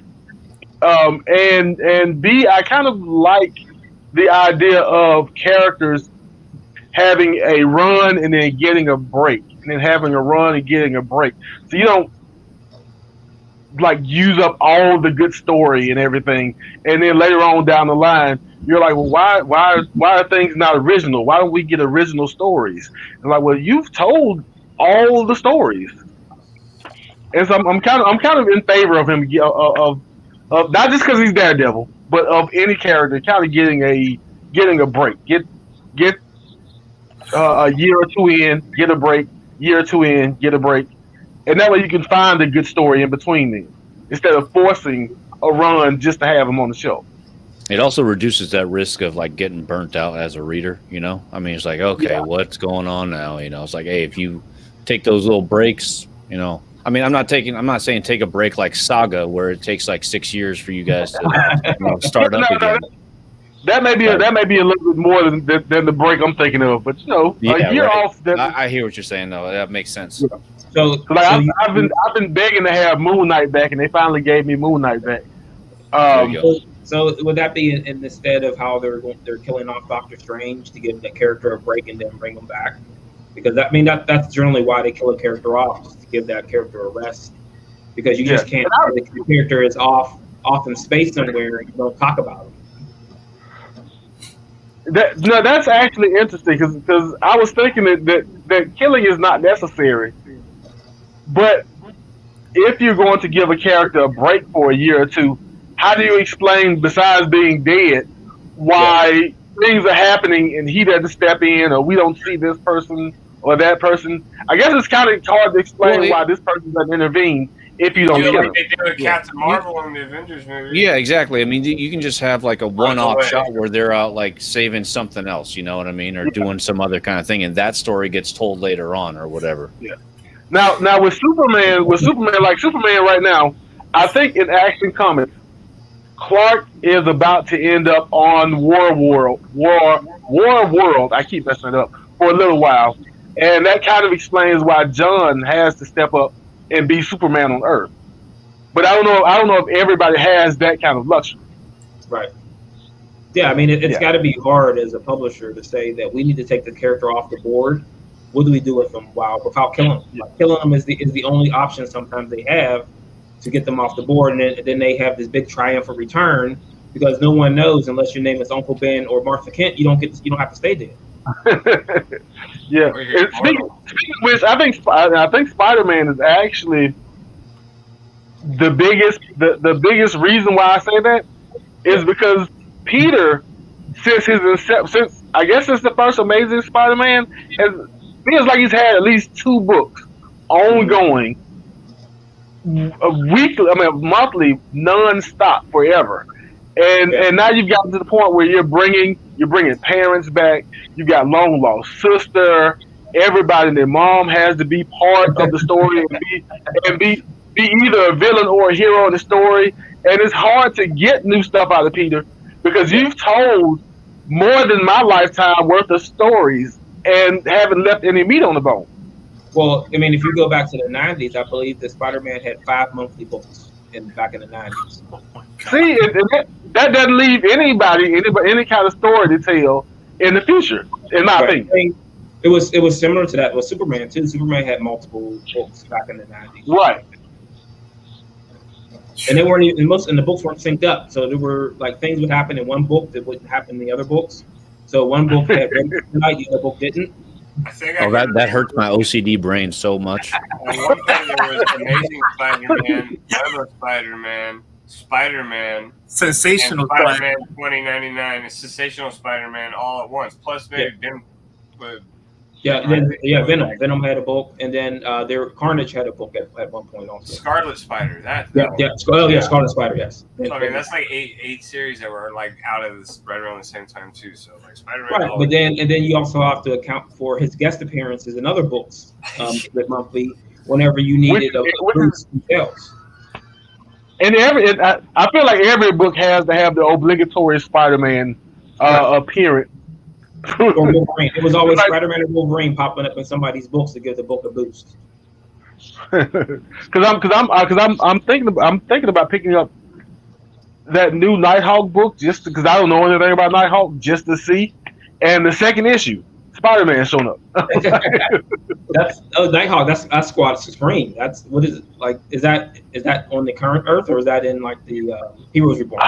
And B, I kind of like the idea of characters having a run and then getting a break, and then having a run and getting a break. So you don't use up all the good story and everything, and then later on down the line, you're like, well, why are things not original? Why don't we get original stories? And like, well, you've told all the stories, and so I'm kind of in favor of him of not just because he's Daredevil, but of any character kind of getting a break. Get a year or two in, get a break. Year or two in, get a break. And that way you can find a good story in between them, instead of forcing a run just to have them on the show. It also reduces that risk of getting burnt out as a reader, I mean, it's like, okay, what's going on now? It's like, hey, if you take those little breaks, I mean, I'm not saying take a break like Saga, where it takes 6 years for you guys to start up again. That may be a little bit more than the break I'm thinking of, but a year off. I hear what you're saying, though. That makes sense. Yeah. I've been begging to have Moon Knight back, and they finally gave me Moon Knight back. So would that be instead of how they're killing off Doctor Strange to give the character a break and then bring him back? Because that's generally why they kill a character off, just to give that character a rest. Because you just can't. The character is off in space somewhere, and you don't talk about him. That's actually interesting, because I was thinking that killing is not necessary. But if you're going to give a character a break for a year or two, how do you explain, besides being dead, why things are happening and he doesn't step in, or we don't see this person or that person? I guess it's kind of hard to explain why this person doesn't intervene if you don't get it. They did with Captain Marvel in the Avengers movie. Yeah, exactly. I mean, you can just have a one-off shot where they're out saving something else, you know what I mean, or doing some other kind of thing, and that story gets told later on or whatever. Yeah. Now with Superman right now, I think in Action Comics, Clark is about to end up on War World. I keep messing it up for a little while, and that kind of explains why John has to step up and be Superman on Earth. But I don't know if everybody has that kind of luxury. Right. Yeah, I mean, it's got to be hard as a publisher to say that we need to take the character off the board. What do we do with them? Without killing them? Yeah. Killing them is the only option sometimes they have to get them off the board, and then they have this big triumphant return, because no one knows unless your name is Uncle Ben or Martha Kent. You don't have to stay dead. Yeah. Speaking of which, I think Spider-Man is actually the biggest reason why I say that is because Peter, since the first Amazing Spider-Man, feels like he's had at least 2 books ongoing, monthly, non-stop, forever. And now you've gotten to the point where you're bringing parents back. You've got long lost sister. everybody and their mom has to be part of the story and be either a villain or a hero in the story. And it's hard to get new stuff out of Peter because you've told more than my lifetime worth of stories and haven't left any meat on the bone. Well, I mean, if you go back to the 90s, I believe that Spider-Man had 5 monthly books back in the 90s. See, that doesn't leave anybody any kind of story to tell in the future, in my opinion. It was similar to that with Superman too. Superman had multiple books back in the 90s. Right. And they weren't even and the books weren't synced up. So there were like things would happen in one book that wouldn't happen in the other books. So one book had tonight, the other book didn't. That hurts my OCD brain so much. On one thing, there was Amazing Spider-Man, Other Spider-Man, Spider-Man, Sensational Spider-Man 2099, and Sensational Spider-Man all at once. Plus, maybe Venom. Venom. Venom had a book, and then Carnage had a book at one point also. Scarlet Spider. Scarlet Spider. Yes. So, I mean, that's like eight series that were like out of this right around the same time too. So like Spider-Man. Right, but then you also have to account for his guest appearances in other books that monthly whenever you needed a boost details. And I feel like every book has to have the obligatory Spider-Man appearance. Or Wolverine. It was always Spider-Man and Wolverine popping up in somebody's books to give the book a boost. Because I'm thinking about picking up that new Nighthawk book just because I don't know anything about Nighthawk just to see. And the second issue, Spider-Man showing up. Nighthawk. That's Squad Supreme. That's what is it like? Is that on the current Earth or is that in like the Heroes Reborn?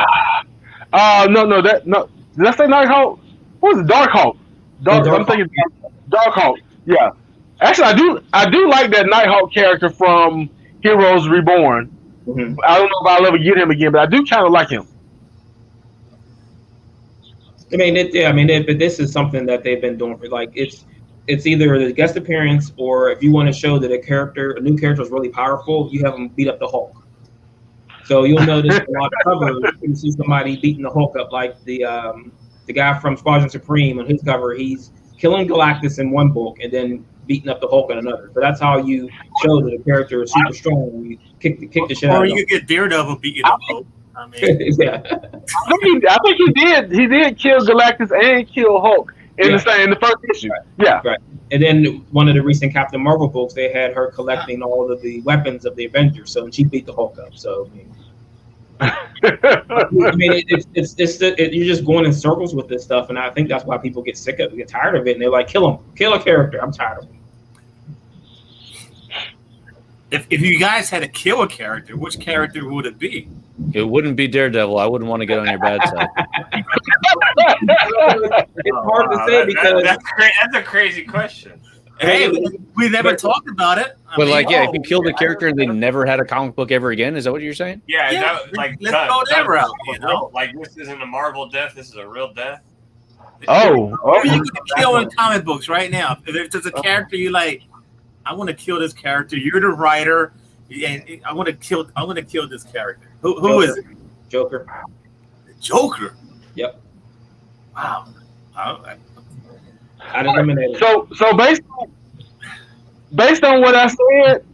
No. Did I say Nighthawk? What was it? Darkhawk. I'm thinking Darkhawk. Yeah. Actually, I do like that Nighthawk character from Heroes Reborn. Mm-hmm. I don't know if I'll ever get him again, but I do kind of like him. I mean, but this is something that they've been doing for like it's either the guest appearance or if you want to show that a new character is really powerful, you have them beat up the Hulk. So you'll notice a lot of covers you see somebody beating the Hulk up, like the guy from Squadron Supreme on his cover, he's killing Galactus in one book and then beating up the Hulk in another. So that's how you show that a character is super strong. You kick the shit out of him. Or you get Daredevil beating up Hulk. I mean, yeah. I think he did kill Galactus and kill Hulk in the first issue. Right. Yeah. Right. And then one of the recent Captain Marvel books, they had her collecting all of the weapons of the Avengers. So she beat the Hulk up. So I mean, you're just going in circles with this stuff, and I think that's why people get tired of it, and they're like, kill a character. I'm tired of him. If you guys had to kill a character, which character would it be? It wouldn't be Daredevil. I wouldn't want to get on your bad side. It's hard to say because that's a crazy question. Hey, we never talked about it. If you killed a character and they never had a comic book ever again, is that what you're saying? Yeah, let's go that route. You know, like this isn't a Marvel death. This is a real death. You can kill in comic books right now. If there's a character you like, I want to kill this character. You're the writer, and I want to kill this character. Who is it? Joker. Joker. Yep. Wow. I'd eliminate it. So based on what I said,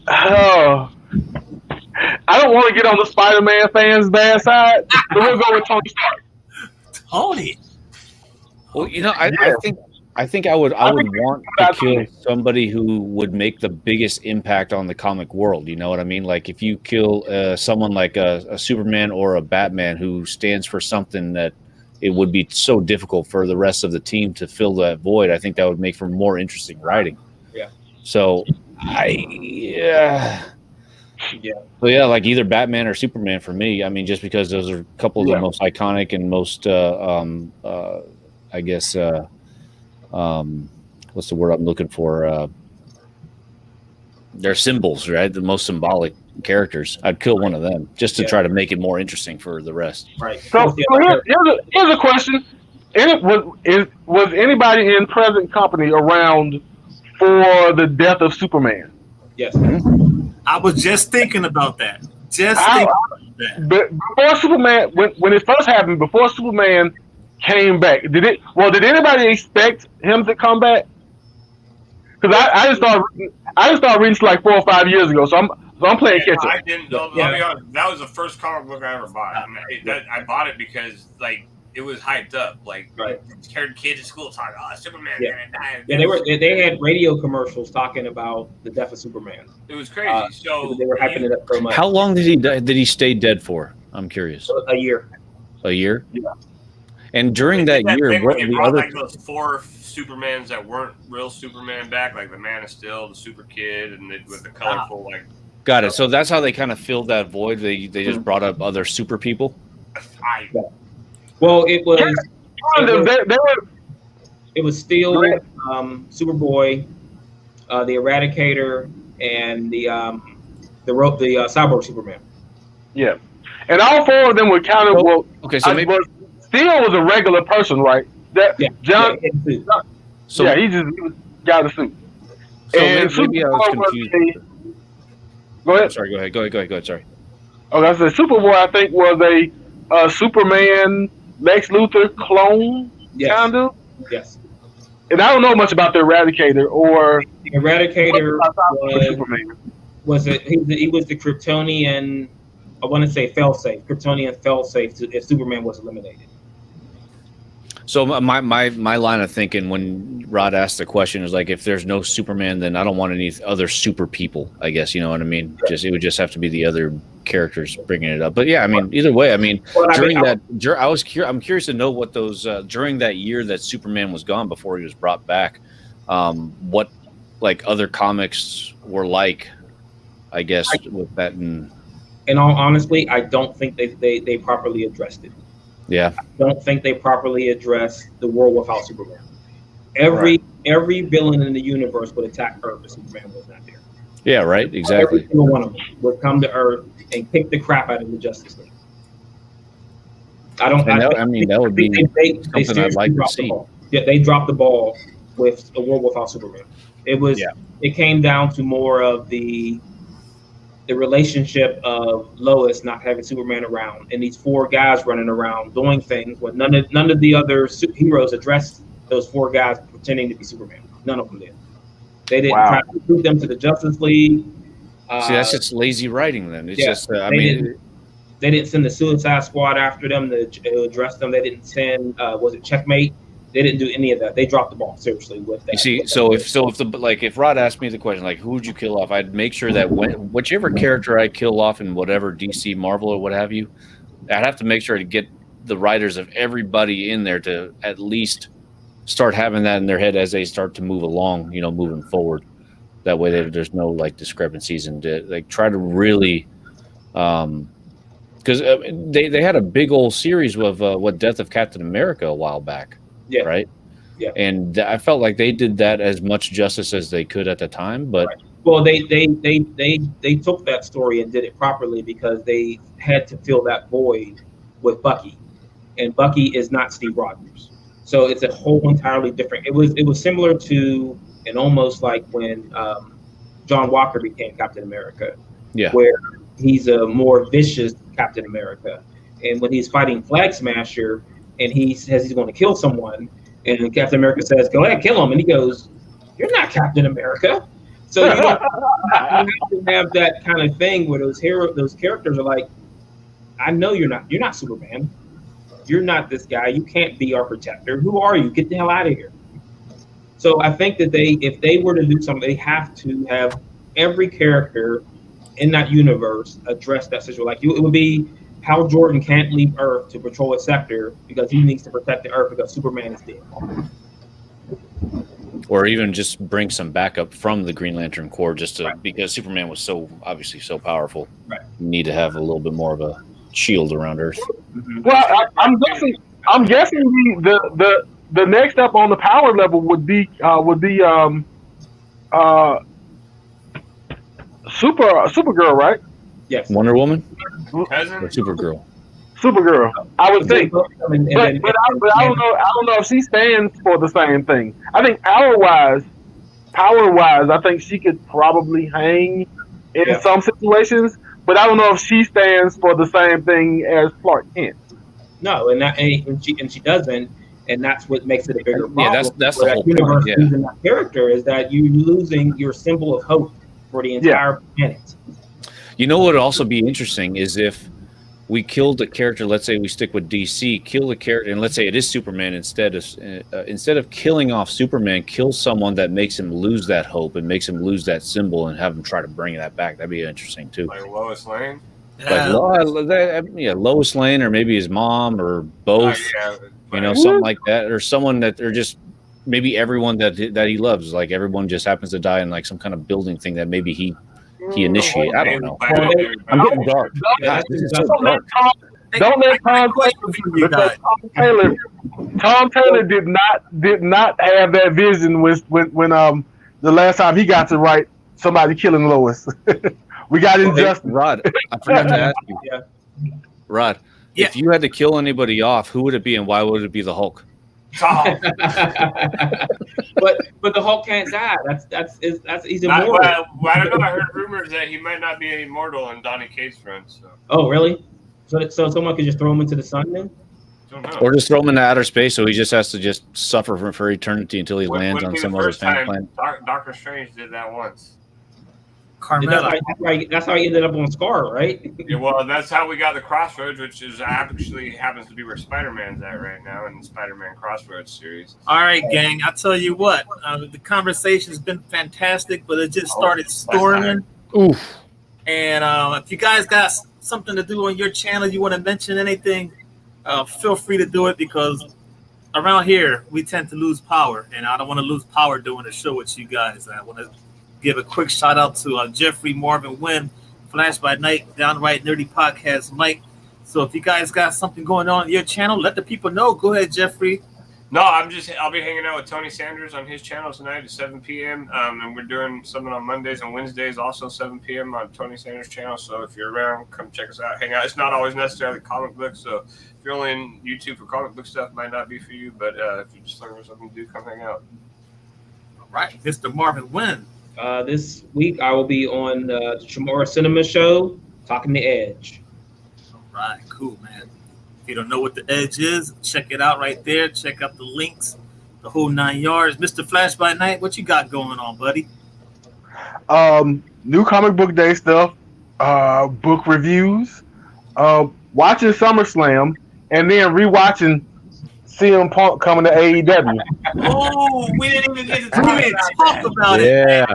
I don't want to get on the Spider-Man fans' bad side, but we'll go with Tony Stark. Tony. Well, I think I would want to kill somebody who would make the biggest impact on the comic world. You know what I mean? Like if you kill someone like a Superman or a Batman who stands for something that it would be so difficult for the rest of the team to fill that void. I think that would make for more interesting writing. Yeah. So like either Batman or Superman for me. I mean, just because those are a couple of the most iconic and most, what's the word I'm looking for? They're symbols, right? The most symbolic characters. I'd kill one of them just to try to make it more interesting for the rest. Right. So here's a question: was anybody in present company around for the death of Superman? Yes. I was just thinking about that. Before Superman, when it first happened, before Superman came back. Did anybody expect him to come back? Because I just started reading like 4 or 5 years ago, so I'm playing catch up. I didn't. I'll be honest. That was the first comic book I ever bought. I bought it because like it was hyped up. Like heard kids at school talking, "Oh, Superman's gonna die." Yeah, they had radio commercials talking about the death of Superman. It was crazy. So they were hyping it up so much. How long did he die? Did he stay dead for? I'm curious. A year. A year. Yeah. And during that year, what were the other? Like those 4 Supermans that weren't real Superman back, like the Man of Steel, the Super Kid, and with the colorful like. Got it. So that's how they kind of filled that void. They just brought up other super people. Well, it was Steel, Superboy, the Eradicator, and the Cyborg Superman. Yeah, and all 4 of them were kind of okay. So maybe Steel was a regular person, right? John. So he got a suit. So and maybe I was confused. Go ahead. Sorry. Go ahead. Sorry. Okay, I said Superboy. I think was a Superman Lex Luthor clone, kind of. Yes. And I don't know much about the Eradicator or. The Eradicator was he was the Kryptonian. I want to say failsafe. Kryptonian failsafe if Superman was eliminated. So my line of thinking when Rod asked the question is like, if there's no Superman, then I don't want any other super people. I guess you know what I mean. It would just have to be the other characters bringing it up. But yeah, I mean, either way, I mean, I'm curious to know what those during that year that Superman was gone before he was brought back, what like other comics were like. I guess with that. In all honesty, I don't think they properly addressed it. Yeah. I don't think they properly addressed the world without Superman. Every villain in the universe would attack Earth if Superman was not there. Yeah, right. Exactly. Every single one of them would come to Earth and kick the crap out of the Justice League. That would be something I'd like to see. Yeah, they dropped the ball with a world without Superman. It came down to more of the relationship of Lois not having Superman around and these 4 guys running around doing things when none of the other heroes addressed those 4 guys pretending to be Superman. None of them did. They didn't try to recruit them to the Justice League. See, that's just lazy writing then. It's just, they didn't send the Suicide Squad after them to address them. They didn't send, was it Checkmate? They didn't do any of that. They dropped the ball seriously with that. You see, if Rod asked me the question like who would you kill off, I'd make sure that whichever character I kill off in whatever DC, Marvel, or what have you, I'd have to make sure to get the writers of everybody in there to at least start having that in their head as they start to move along, moving forward. That way, there's no like discrepancies and like try to really, because they had a big old series of Death of Captain America a while back. Yeah. Right. Yeah. And I felt like they did that as much justice as they could at the time, but well, they took that story and did it properly because they had to fill that void with Bucky, and Bucky is not Steve Rogers, so it's a whole entirely different. It was similar to and almost like when John Walker became Captain America. Yeah. Where he's a more vicious Captain America, and when he's fighting Flag Smasher. And he says he's going to kill someone, and Captain America says, "Go ahead, kill him." And he goes, "You're not Captain America." So you have to have that kind of thing where those characters are like, "I know you're not Superman. You're not this guy. You can't be our protector. Who are you? Get the hell out of here." So I think that if they were to do something, they have to have every character in that universe address that situation. Like it would be. Hal Jordan can't leave Earth to patrol a sector because he needs to protect the Earth because Superman is dead. Or even just bring some backup from the Green Lantern Corps because Superman was so obviously so powerful. Right. You need to have a little bit more of a shield around Earth. Mm-hmm. Well, I'm guessing the next up on the power level would be Supergirl, right? Yes. Wonder Woman? Cousin? Or Supergirl? Supergirl, I would think. But I don't know if she stands for the same thing. I think power wise, I think she could probably hang in some situations, but I don't know if she stands for the same thing as Clark Kent. No, and she doesn't, and that's what makes it a bigger problem. Yeah, that's the whole universe point. Yeah. losing that character is that you're losing your symbol of hope for the entire planet. You know what would also be interesting is if we killed a character. Let's say we stick with DC, kill the character, and let's say it is Superman instead of killing off Superman, kill someone that makes him lose that hope and makes him lose that symbol, and have him try to bring that back. That'd be interesting too. Like Lois Lane. Like Lois Lane, or maybe his mom, or both. Something like that, or someone that they're just maybe everyone that he loves, like everyone just happens to die in like some kind of building thing that maybe he initiated. I don't know. I'm getting dark. Don't let Tom Taylor. Tom Taylor did not have that vision when the last time he got to write somebody killing Lois. We got injustice. Rod, I forgot to ask you. Rod, if you had to kill anybody off, who would it be, and why would it be the Hulk? but the Hulk can't die. He's immortal. I don't know. I heard rumors that he might not be immortal in Donny Cates' run. So. Oh, really? So someone could just throw him into the sun then? Or just throw him into outer space, so he just has to just suffer for eternity until he lands on some other planet. Doctor Strange did that once. That's how he ended up on Scar, right? Yeah, well, that's how we got the Crossroads, which is actually happens to be where Spider-Man's at right now in the Spider-Man Crossroads series. All right, gang. I tell you what, the conversation's been fantastic, but it just started storming. Oof. And if you guys got something to do on your channel, you want to mention anything, feel free to do it, because around here we tend to lose power, and I don't want to lose power doing a show with you guys. I want to give a quick shout out to Jeffrey, Marvin Wynn, Flash by Night, Downright Nerdy Podcast, Mike. So if you guys got something going on your channel, let the people know. Go ahead, Jeffrey. No, I'll be hanging out with Tony Sanders on his channel tonight at 7 p.m. And we're doing something on Mondays and Wednesdays, also 7 p.m. on Tony Sanders' channel. So if you're around, come check us out, hang out. It's not always necessarily comic books. So if you're only in YouTube for comic book stuff, it might not be for you. But if you're just looking for something to do, come hang out. All right, Mr. Marvin Wynn. This week I will be on the Chamorro Cinema show, talking The Edge. All right, cool, man. If you don't know what The Edge is, check it out right there. Check out the links, the whole 9 yards. Mr. Flash by Night, what you got going on, buddy? New comic book day stuff, book reviews, watching SummerSlam, and then rewatching CM Punk coming to AEW. Oh, we didn't even get to talk about it. Yeah.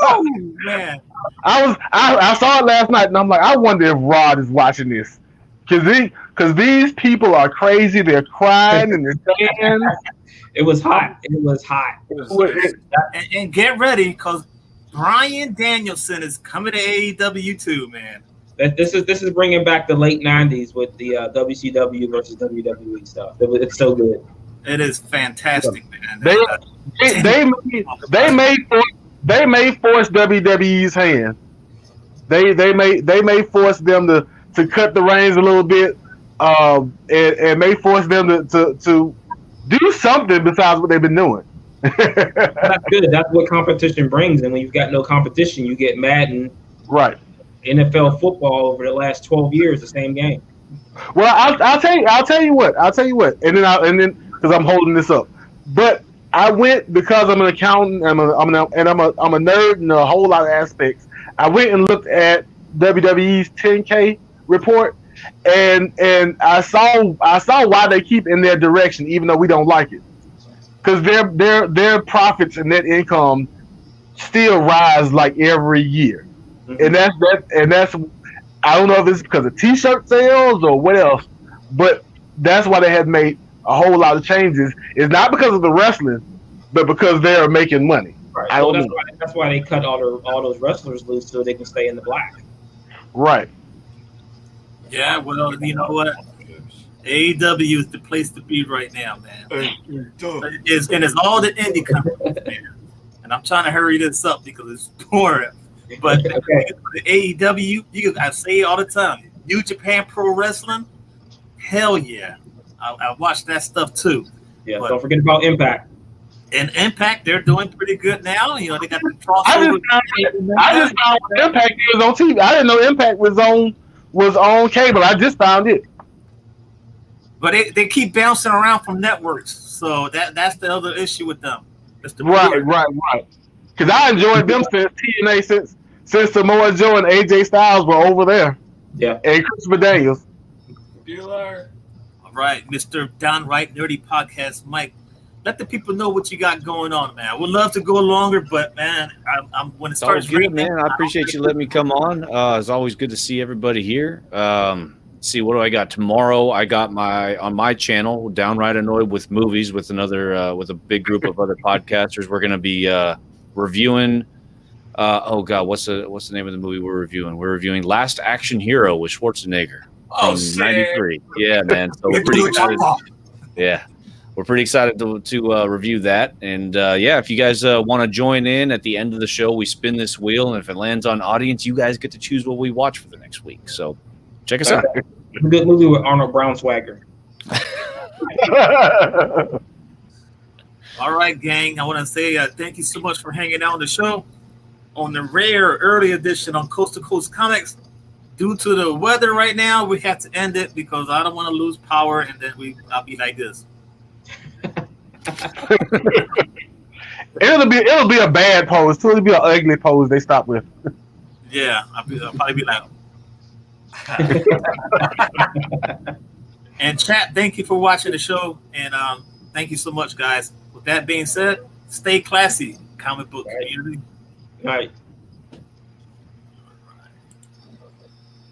Oh, man. I saw it last night, and I'm like, I wonder if Rod is watching this, because these people are crazy. They're crying in the stands. It was hot. And get ready, because Bryan Danielson is coming to AEW too, man. This is bringing back the late 90s with the WCW versus WWE stuff. It's so good. It is fantastic, man. They may force WWE's hand. They may force them to cut the reins a little bit, and may force them to do something besides what they've been doing. That's good. That's what competition brings, and when you've got no competition, you get mad. And right. NFL football over the last 12 years, the same game. Well, I'll tell you what, and then because I'm holding this up, but I went because I'm an accountant, I'm a nerd in a whole lot of aspects. I went and looked at WWE's 10K report, and I saw why they keep in their direction, even though we don't like it, because their profits and net income still rise like every year. And that's I don't know if it's because of T-shirt sales or what else, but that's why they have made a whole lot of changes. It's not because of the wrestling, but because they are making money. Right. I don't know. That's why they cut all those wrestlers loose so they can stay in the black. Right. Yeah, well, you know what? AEW is the place to be right now, man. It's all the indie companies, man. And I'm trying to hurry this up because it's boring. But the AEW, I say it all the time. New Japan Pro Wrestling, hell yeah. I watch that stuff too. Yeah, but don't forget about Impact. And Impact, they're doing pretty good now. You know, they got the crossover. I just found Impact was on TV. I didn't know Impact was on cable. I just found it. But they keep bouncing around from networks, so that's the other issue with them. Right. Because I enjoyed them since TNA, since Samoa Joe and AJ Styles were over there. Yeah. And Christopher Daniels. All right, Mr. Downright Nerdy Podcast, Mike. Let the people know what you got going on, man. I would love to go longer, but man, I'm when it starts good, man. I appreciate you letting me come on. It's always good to see everybody here. See, what do I got tomorrow? I got on my channel, Downright Annoyed with Movies, with with a big group of other podcasters. We're gonna be reviewing. Oh God, what's the name of the movie we're reviewing? We're reviewing Last Action Hero with Schwarzenegger from '93. Yeah, man. So we're pretty excited. Yeah. We're pretty excited to review that. And if you guys want to join in at the end of the show, we spin this wheel. And if it lands on audience, you guys get to choose what we watch for the next week. So check us out. Good movie with Arnold Brown swagger. All right, gang. I want to say thank you so much for hanging out on the show. On the rare early edition on Coast to Coast Comics. Due to the weather right now, we have to end it because I don't want to lose power and then I'll be like this. It'll be a bad pose too. It'll be an ugly pose they stop with. Yeah, I'll probably be like. And chat, thank you for watching the show, and thank you so much, guys. With that being said, stay classy, comic book community. All right.